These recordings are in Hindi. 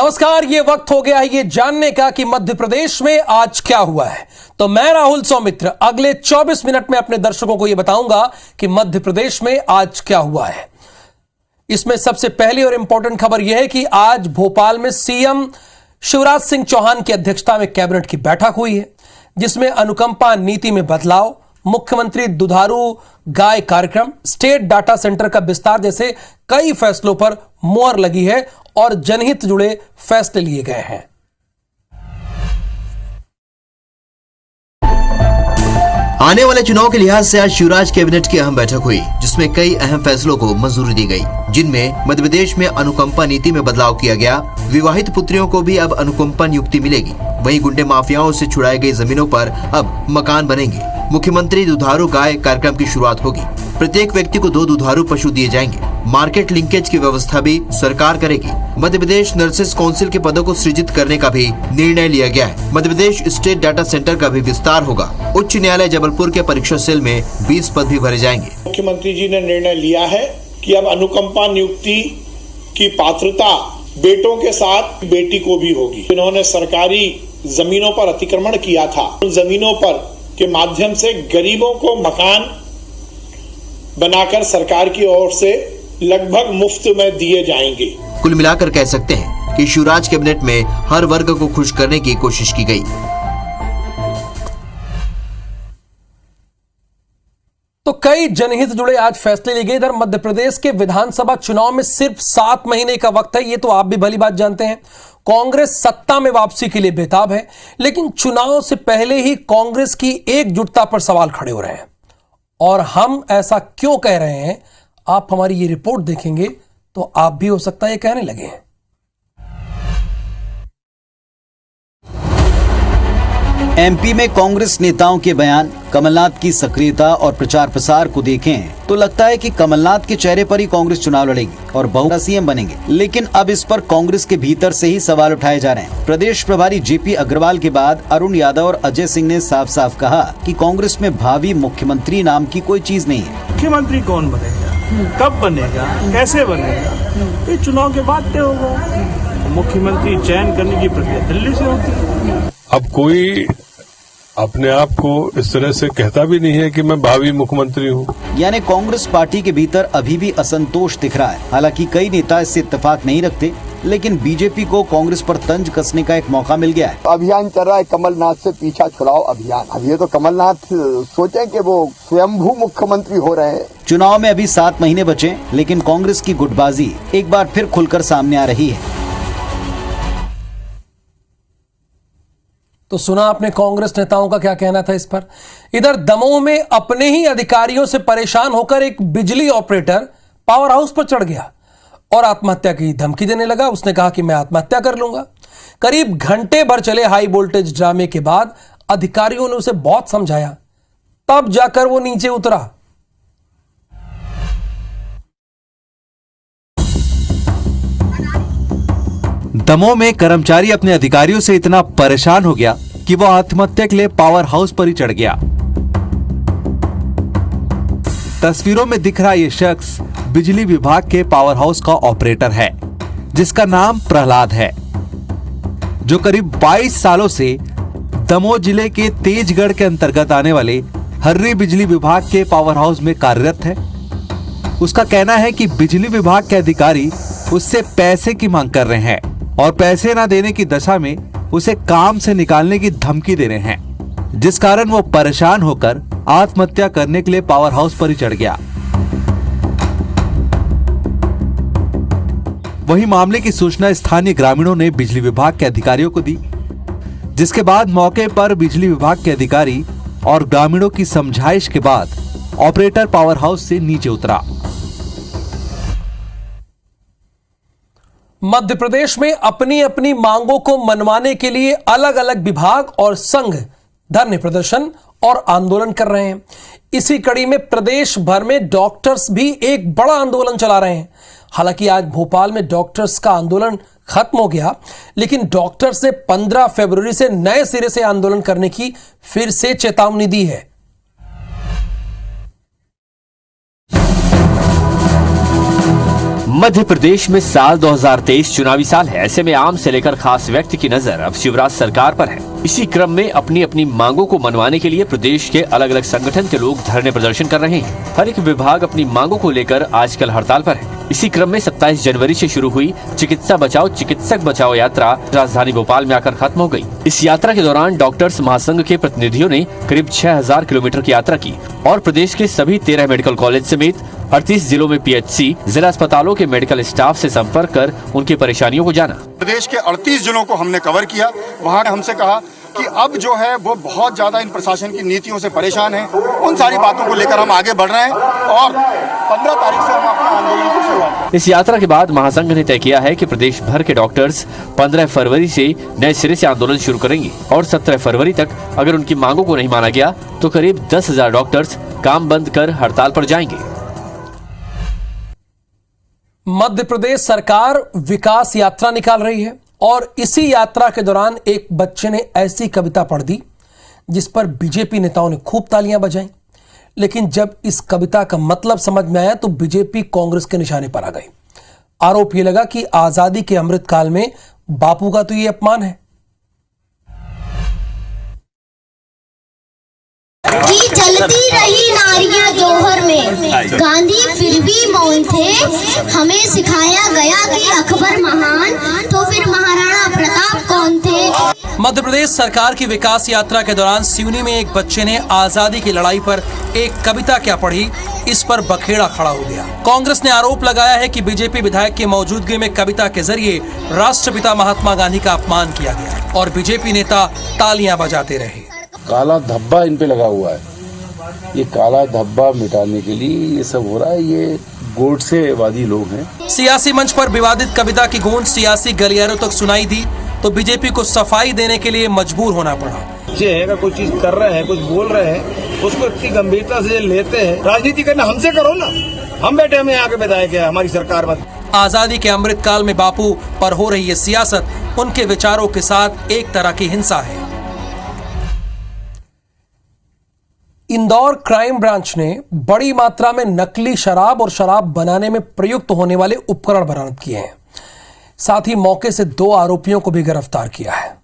नमस्कार, ये वक्त हो गया है ये जानने का कि मध्य प्रदेश में आज क्या हुआ है। तो मैं राहुल सौमित्र अगले 24 मिनट में अपने दर्शकों को यह बताऊंगा कि मध्य प्रदेश में आज क्या हुआ है। इसमें सबसे पहली और इंपॉर्टेंट खबर यह है कि आज भोपाल में सीएम शिवराज सिंह चौहान की अध्यक्षता में कैबिनेट की बैठक हुई है, जिसमें अनुकंपा नीति में बदलाव, मुख्यमंत्री दुधारू गाय कार्यक्रम, स्टेट डाटा सेंटर का विस्तार जैसे कई फैसलों पर मुहर लगी है और जनहित जुड़े फैसले लिए गए हैं। आने वाले चुनाव के लिहाज से आज शिवराज कैबिनेट की अहम बैठक हुई, जिसमें कई अहम फैसलों को मंजूरी दी गई, जिनमें मध्य प्रदेश में अनुकंपा नीति में बदलाव किया गया। विवाहित पुत्रियों को भी अब अनुकंपा नियुक्ति मिलेगी। वहीं गुंडे माफियाओं से छुड़ाई गई जमीनों पर अब मकान बनेंगे। मुख्यमंत्री दुधारू गाय कार्यक्रम की शुरुआत होगी। प्रत्येक व्यक्ति को 2 दुधारू पशु दिए जाएंगे। मार्केट लिंकेज की व्यवस्था भी सरकार करेगी। मध्य प्रदेश नर्सेस काउंसिल के पदों को सृजित करने का भी निर्णय लिया गया है। Madhya Pradesh state data centre का भी विस्तार होगा। उच्च न्यायालय जबलपुर के परीक्षा सेल में 20 पद भी भरे जाएंगे। मुख्यमंत्री जी ने निर्णय लिया है कि अब अनुकंपा नियुक्ति की पात्रता बेटों के साथ बेटी को भी होगी। इन्होंने सरकारी जमीनों पर अतिक्रमण किया था, उन जमीनों पर के माध्यम से गरीबों को मकान बनाकर सरकार की ओर से लगभग मुफ्त में दिए जाएंगे। कुल मिलाकर कह सकते हैं कि शिवराज कैबिनेट में हर वर्ग को खुश करने की कोशिश की गई। तो कई जनहित जुड़े आज फैसले लिए गए। इधर मध्य प्रदेश के विधानसभा चुनाव में सिर्फ 7 महीने का वक्त है, ये तो आप भी भली बात जानते हैं। कांग्रेस सत्ता में वापसी के लिए बेताब है, लेकिन चुनाव से पहले ही कांग्रेस की एकजुटता पर सवाल खड़े हो रहे हैं। और हम ऐसा क्यों कह रहे हैं, आप हमारी ये रिपोर्ट देखेंगे तो आप भी हो सकता है ये कहने लगे हैं। एमपी में कांग्रेस नेताओं के बयान, कमलनाथ की सक्रियता और प्रचार प्रसार को देखें तो लगता है कि कमलनाथ के चेहरे पर ही कांग्रेस चुनाव लड़ेगी और बहू का सीएम बनेंगे। लेकिन अब इस पर कांग्रेस के भीतर से ही सवाल उठाए जा रहे हैं। प्रदेश प्रभारी जेपी अग्रवाल के बाद अरुण यादव और अजय सिंह ने साफ साफ कहा कि कांग्रेस में भावी मुख्यमंत्री नाम की कोई चीज नहीं है। मुख्यमंत्री कौन बनेगा, कब बनेगा, कैसे बनेगा, ये चुनाव के बाद तय होगा। मुख्यमंत्री चयन करने की प्रक्रिया दिल्ली से होती है। अब कोई अपने आप को इस तरह से कहता भी नहीं है कि मैं भावी मुख्यमंत्री हूँ। यानी कांग्रेस पार्टी के भीतर अभी भी असंतोष दिख रहा है। हालांकि कई नेता इससे इत्तेफाक नहीं रखते, लेकिन बीजेपी को कांग्रेस पर तंज कसने का एक मौका मिल गया है। अभियान चल रहा है कमलनाथ से पीछा छुड़ाओ अभियान। अब ये तो कमलनाथ सोचे कि वो स्वयंभू मुख्यमंत्री हो रहे हैं। चुनाव में अभी 7 महीने बचे, लेकिन कांग्रेस की गुटबाजी एक बार फिर खुलकर सामने आ रही है। तो सुना आपने कांग्रेस नेताओं का क्या कहना था इस पर। इधर दमोह में अपने ही अधिकारियों से परेशान होकर एक बिजली ऑपरेटर पावर हाउस पर चढ़ गया और आत्महत्या की धमकी देने लगा। उसने कहा कि मैं आत्महत्या कर लूंगा। करीब घंटे भर चले हाई वोल्टेज ड्रामे के बाद अधिकारियों ने उसे बहुत समझाया, तब जाकर वो नीचे उतरा। दमोह में कर्मचारी अपने अधिकारियों से इतना परेशान हो गया कि वो आत्महत्या के लिए पावर हाउस पर ही चढ़ गया। तस्वीरों में दिख रहा ये शख्स बिजली विभाग के पावर हाउस का ऑपरेटर है, जिसका नाम प्रहलाद है, जो करीब 22 सालों से दमोह जिले के तेजगढ़ के अंतर्गत आने वाले हर्री बिजली विभाग के पावर हाउस में कार्यरत है। उसका कहना है कि बिजली विभाग के अधिकारी उससे पैसे की मांग कर रहे हैं और पैसे ना देने की दशा में उसे काम से निकालने की धमकी दे रहे हैं, जिस कारण वो परेशान होकर आत्महत्या करने के लिए पावर हाउस पर ही चढ़ गया। वहीं मामले की सूचना स्थानीय ग्रामीणों ने बिजली विभाग के अधिकारियों को दी, जिसके बाद मौके पर बिजली विभाग के अधिकारी और ग्रामीणों की समझाइश के बाद ऑपरेटर पावर हाउस से नीचे उतरा। मध्य प्रदेश में अपनी अपनी मांगों को मनवाने के लिए अलग अलग विभाग और संघ धरने प्रदर्शन और आंदोलन कर रहे हैं। इसी कड़ी में प्रदेश भर में डॉक्टर्स भी एक बड़ा आंदोलन चला रहे हैं। हालांकि आज भोपाल में डॉक्टर्स का आंदोलन खत्म हो गया, लेकिन डॉक्टर्स ने 15 फरवरी से नए सिरे से आंदोलन करने की फिर से चेतावनी दी है। मध्य प्रदेश में साल 2023 चुनावी साल है। ऐसे में आम से लेकर खास व्यक्ति की नजर अब शिवराज सरकार पर है। इसी क्रम में अपनी अपनी मांगों को मनवाने के लिए प्रदेश के अलग अलग संगठन के लोग धरने प्रदर्शन कर रहे हैं। हर एक विभाग अपनी मांगों को लेकर आजकल हड़ताल पर है। इसी क्रम में 27 जनवरी से शुरू हुई चिकित्सा बचाओ चिकित्सक बचाओ यात्रा राजधानी भोपाल में आकर खत्म हो गई। इस यात्रा के दौरान डॉक्टर्स महासंघ के प्रतिनिधियों ने करीब 6000 किलोमीटर की यात्रा की और प्रदेश के सभी 13 मेडिकल कॉलेज समेत 38 जिलों में पीएचसी जिला अस्पतालों के मेडिकल स्टाफ से संपर्क कर उनकी परेशानियों को जाना। प्रदेश के 38 जिलों को हमने कवर किया। वहाँ ने हमसे कहा कि अब जो है वो बहुत ज्यादा इन प्रशासन की नीतियों से परेशान है। उन सारी बातों को लेकर हम आगे बढ़ रहे हैं और 15 तारीख से हम अपने आंदोलन की शुरुआत। इस यात्रा के बाद महासंघ ने तय किया है कि प्रदेश भर के डॉक्टर्स 15 फरवरी से नए सिरे से आंदोलन शुरू करेंगे और 17 फरवरी तक अगर उनकी मांगों को नहीं माना गया तो करीब 10,000 डॉक्टर्स काम बंद कर हड़ताल पर जाएंगे। मध्य प्रदेश सरकार विकास यात्रा निकाल रही है और इसी यात्रा के दौरान एक बच्चे ने ऐसी कविता पढ़ दी जिस पर बीजेपी नेताओं ने खूब तालियां बजाईं। लेकिन जब इस कविता का मतलब समझ में आया तो बीजेपी कांग्रेस के निशाने पर आ गई। आरोप यह लगा कि आजादी के अमृतकाल में बापू का तो ये अपमान है। कि जलती रही नारियां जौहर में, गांधी फिर भी मौन थे। हमें सिखाया गया कि अकबर महान, तो फिर महाराणा प्रताप कौन थे। मध्य प्रदेश सरकार की विकास यात्रा के दौरान सिवनी में एक बच्चे ने आजादी की लड़ाई पर एक कविता क्या पढ़ी, इस पर बखेड़ा खड़ा हो गया। कांग्रेस ने आरोप लगाया है कि बीजेपी विधायक की मौजूदगी में कविता के जरिए राष्ट्रपिता महात्मा गांधी का अपमान किया गया और बीजेपी नेता तालियां बजाते रहे। काला धब्बा इन पे लगा हुआ है। ये काला धब्बा मिटाने के लिए ये सब हो रहा है। ये गोडसेवादी लोग हैं। सियासी मंच पर विवादित कविता की गूंज सियासी गलियारों तक सुनाई दी तो बीजेपी को सफाई देने के लिए मजबूर होना पड़ा। अगर कोई चीज कर रहे हैं, कुछ बोल रहे हैं, उसको इतनी गंभीरता से लेते हैं। राजनीति करना हमसे करो ना, हम बैठे हमें यहाँ के विधायक है, हमारी सरकार में। आजादी के अमृतकाल में बापू पर हो रही है सियासत उनके विचारों के साथ एक तरह की हिंसा है। इंदौर क्राइम ब्रांच ने बड़ी मात्रा में नकली शराब और शराब बनाने में प्रयुक्त होने वाले उपकरण बरामद किए हैं। साथ ही मौके से 2 आरोपियों को भी गिरफ्तार किया है।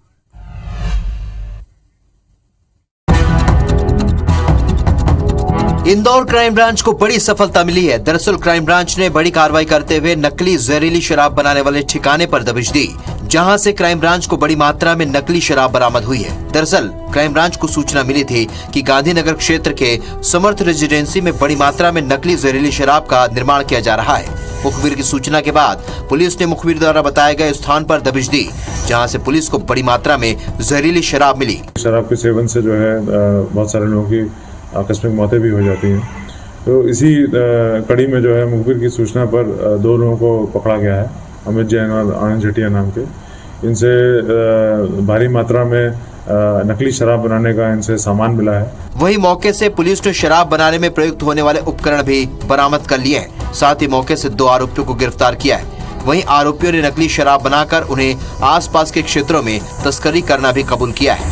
इंदौर क्राइम ब्रांच को बड़ी सफलता मिली है। दरअसल क्राइम ब्रांच ने बड़ी कार्रवाई करते हुए नकली जहरीली शराब बनाने वाले ठिकाने पर दबिश दी, जहां से क्राइम ब्रांच को बड़ी मात्रा में नकली शराब बरामद हुई है। दरअसल क्राइम ब्रांच को सूचना मिली थी कि गांधीनगर क्षेत्र के समर्थ रेजिडेंसी में बड़ी मात्रा में नकली जहरीली शराब का निर्माण किया जा रहा है। मुखबिर की सूचना के बाद पुलिस ने मुखबिर द्वारा बताए गए स्थान पर दबिश दी, जहां से पुलिस को बड़ी मात्रा में जहरीली शराब मिली। शराब के सेवन से जो है बहुत सारे लोगों की आकस्मिक मौतें भी हो जाती हैं। तो इसी कड़ी में जो है मुखबिर की सूचना पर 2 लोगों को पकड़ा गया है, अमित जैन और आनंद झटिया नाम के। इनसे भारी मात्रा में नकली शराब बनाने का इनसे सामान मिला है। वहीं मौके से पुलिस ने शराब बनाने में प्रयुक्त होने वाले उपकरण भी बरामद कर लिए हैं। साथ ही मौके से 2 आरोपियों को गिरफ्तार किया है। वहीं आरोपियों ने नकली शराब बनाकर उन्हें आसपास के क्षेत्रों में तस्करी करना भी कबूल किया है।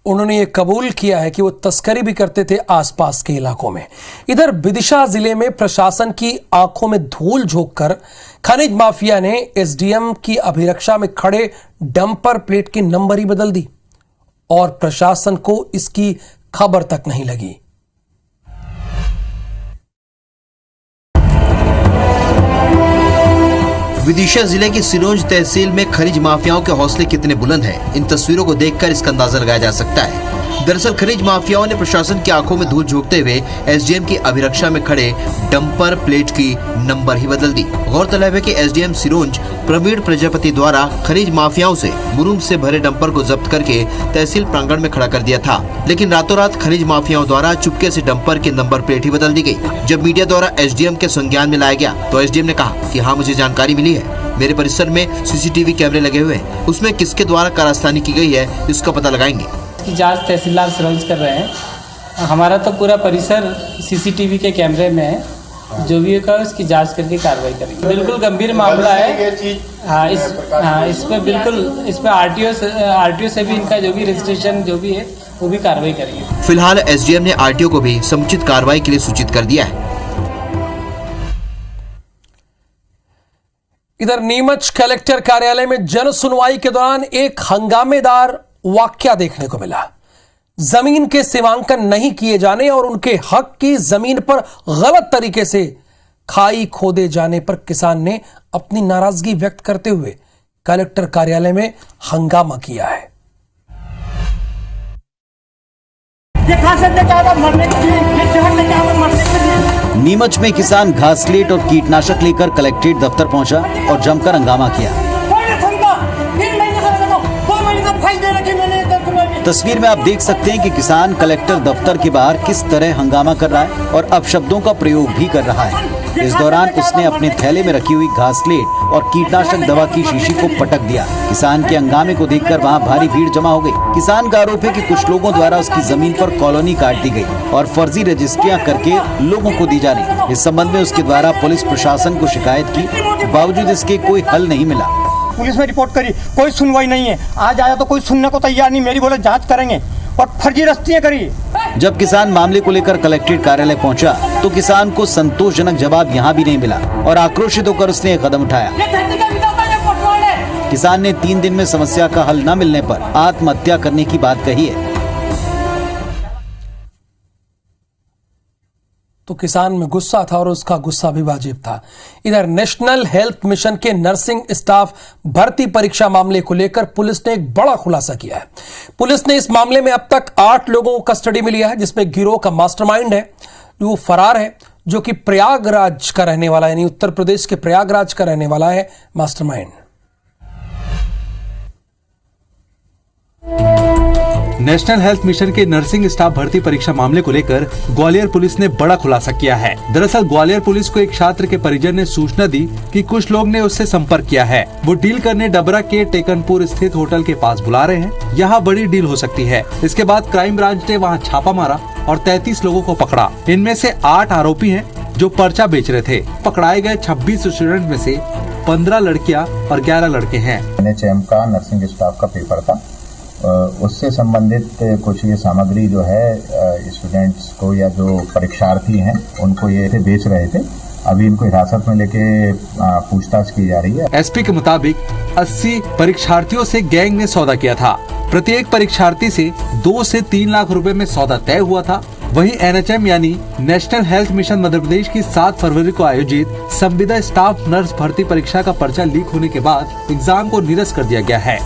उन्होंने ये कबूल किया है कि वो तस्करी भी करते थे आसपास के इलाकों में। इधर विदिशा जिले में प्रशासन की आंखों में धूल झोंककर खनिज माफिया ने एसडीएम की अभिरक्षा में खड़े डंपर प्लेट के नंबर ही बदल दी और प्रशासन को इसकी खबर तक नहीं लगी। विदिशा जिले की सिरोंज तहसील में खनिज माफियाओं के हौसले कितने बुलंद हैं, इन तस्वीरों को देखकर इसका अंदाजा लगाया जा सकता है। दरअसल खनिज माफियाओं ने प्रशासन की आंखों में धूल झोंकते हुए एसडीएम की अभिरक्षा में खड़े डंपर प्लेट की नंबर ही बदल दी। गौरतलब है कि एसडीएम सिरोंज प्रवीण प्रजापति द्वारा खनिज माफियाओं से मुरुम से भरे डंपर को जब्त करके तहसील प्रांगण में खड़ा कर दिया था, लेकिन रातों रात खनिज माफियाओं द्वारा चुपके से डंपर की नंबर प्लेट ही बदल दी गई। जब मीडिया द्वारा एसडीएम के संज्ञान में लाया गया तो एसडीएम ने कहा कि हाँ, मुझे जानकारी मिली है, मेरे परिसर में सीसीटीवी कैमरे लगे हुए हैं, उसमें किसके द्वारा कारस्तानी की गई है इसका पता लगाएंगे। की जांच तहसीलदार सिरोंज कर रहे हैं। हमारा तो पूरा परिसर सीसीटीवी के कैमरे में है, जो भी होगा उसकी जांच करके कार्रवाई करेंगे। बिल्कुल गंभीर मामला है। इस पे बिल्कुल इस पे आरटीओ से भी इनका जो भी रजिस्ट्रेशन जो भी है वो भी कार्रवाई करेंगे। फिलहाल एसडीएम ने आरटीओ को भी समुचित कार्रवाई के लिए सूचित कर दिया है। इधर नीमच कलेक्टर कार्यालय में जन सुनवाई के दौरान एक हंगामेदार वाकया देखने को मिला। जमीन के सीमांकन नहीं किए जाने और उनके हक की जमीन पर गलत तरीके से खाई खोदे जाने पर किसान ने अपनी नाराजगी व्यक्त करते हुए कलेक्टर कार्यालय में हंगामा किया है। नीमच में किसान घासलेट और कीटनाशक लेकर कलेक्ट्रेट दफ्तर पहुंचा और जमकर हंगामा किया। तस्वीर में आप देख सकते हैं कि किसान कलेक्टर दफ्तर के बाहर किस तरह हंगामा कर रहा है और अपशब्दों का प्रयोग भी कर रहा है। इस दौरान उसने अपने थैले में रखी हुई घासलेट और कीटनाशक दवा की शीशी को पटक दिया। किसान के हंगामे को देखकर वहां भारी भीड़ जमा हो गई। किसान का आरोप है कि कुछ लोगों द्वारा उसकी जमीन पर कॉलोनी काट दी गई और फर्जी रजिस्ट्रियां करके लोगों को दी जा रही। इस संबंध में उसके द्वारा पुलिस प्रशासन को शिकायत की, बावजूद इसके कोई हल नहीं मिला। पुलिस में रिपोर्ट करी, कोई सुनवाई नहीं है। आज आया तो कोई सुनने को तैयार नहीं। मेरी बोले जांच करेंगे और फर्जी रजिस्ट्रियां करी। जब किसान मामले को लेकर कलेक्ट्रेट कार्यालय पहुंचा तो किसान को संतोषजनक जवाब यहां भी नहीं मिला और आक्रोशित होकर उसने एक कदम उठाया। किसान ने 3 दिन में समस्या का हल न मिलने पर आत्महत्या करने की बात कही है। तो किसान में गुस्सा था और उसका गुस्सा भी वाजिब था। इधर नेशनल हेल्थ मिशन के नर्सिंग स्टाफ भर्ती परीक्षा मामले को लेकर पुलिस ने एक बड़ा खुलासा किया है। पुलिस ने इस मामले में अब तक 8 लोगों को कस्टडी में लिया है, जिसमें गिरोह का मास्टरमाइंड है जो फरार है, जो कि प्रयागराज का रहने वाला है, यानी उत्तर प्रदेश के प्रयागराज का रहने वाला है मास्टरमाइंड। नेशनल हेल्थ मिशन के नर्सिंग स्टाफ भर्ती परीक्षा मामले को लेकर ग्वालियर पुलिस ने बड़ा खुलासा किया है। दरअसल ग्वालियर पुलिस को एक छात्र के परिजन ने सूचना दी कि कुछ लोग ने उससे संपर्क किया है। वो डील करने डबरा के टेकनपुर स्थित होटल के पास बुला रहे हैं, यहाँ बड़ी डील हो सकती है। इसके बाद क्राइम ब्रांच ने वहाँ छापा मारा और 33 लोगों को पकड़ा। इनमें से 8 आरोपी हैं जो पर्चा बेच रहे थे। पकड़ाए गए 26 स्टूडेंट में से 15 लड़कियाँ और 11 लड़के हैं। NHM का नर्सिंग स्टाफ का पेपर था, उससे संबंधित कुछ ये सामग्री जो है स्टूडेंट्स को या जो परीक्षार्थी हैं उनको ये बेच रहे थे। अभी इनको हिरासत में लेके पूछताछ की जा रही है। एसपी के मुताबिक 80 परीक्षार्थियों से गैंग ने सौदा किया था। प्रत्येक परीक्षार्थी से 2 से 3 लाख रुपए में सौदा तय हुआ था। वहीं NHM यानी national health mission Madhya Pradesh की 7 फरवरी को आयोजित संविदा स्टाफ नर्स भर्ती परीक्षा का पर्चा लीक होने के बाद एग्जाम को निरस्त कर दिया गया है।